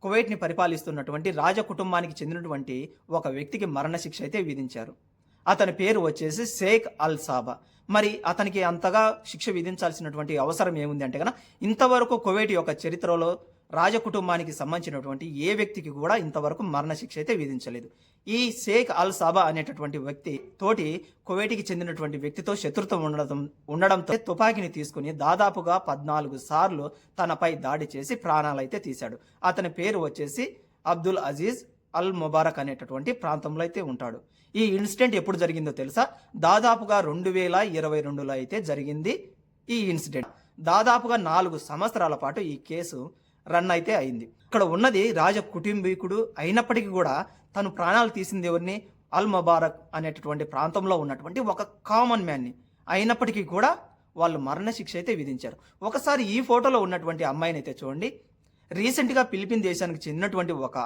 కువైట్‌ని పరిపాలిస్తున్నటువంటి రాజ కుటుంబానికి చెందినటువంటి ఒక వ్యక్తికి మరణశిక్ష అయితే విధించారు. అతని పేరు వచ్చేసి షేక్ అల్ సాబా. మరి అతనికి అంతగా శిక్ష విధించాల్సినటువంటి అవసరం ఏముంది అంటే గనక ఇంతవరకు కువైట్ యొక్క చరిత్రలో రాజకుటుంబానికి సంబంధించినటువంటి ఏ వ్యక్తికి కూడా ఇంతవరకు మరణశిక్ష అయితే విధించలేదు. ఈ షేక్ అల్ సాబా అనేటటువంటి వ్యక్తి తోటి కువైట్‌కి చెందినటువంటి వ్యక్తితో శత్రుత్వం ఉండడంతో తుపాకీని తీసుకుని దాదాపుగా 14 సార్లు తనపై దాడి చేసి ప్రాణాలైతే తీశాడు. అతని పేరు వచ్చేసి అబ్దుల్ అజీజ్ అల్ ముబారక్ అనేటటువంటి ప్రాంతంలో అయితే ఉంటాడు. ఈ ఇన్సిడెంట్ ఎప్పుడు జరిగిందో తెలుసా? దాదాపుగా 2022లో అయితే జరిగింది ఈ ఇన్సిడెంట్. దాదాపుగా 4 సంవత్సరాల పాటు ఈ కేసు రన్ అయితే అయింది. ఇక్కడ ఉన్నది రాజ కుటుంబీకుడు అయినప్పటికీ కూడా తను ప్రాణాలు తీసింది ఎవరిని? అల్ ముబారక్ అనేటటువంటి ప్రాంతంలో ఉన్నటువంటి ఒక కామన్ మ్యాన్ని. అయినప్పటికీ కూడా వాళ్ళు మరణశిక్ష అయితే విధించారు. ఒకసారి ఈ ఫోటోలో ఉన్నటువంటి అమ్మాయిని అయితే చూడండి. రీసెంట్గా ఫిలిపిన్ దేశానికి చెందినటువంటి ఒక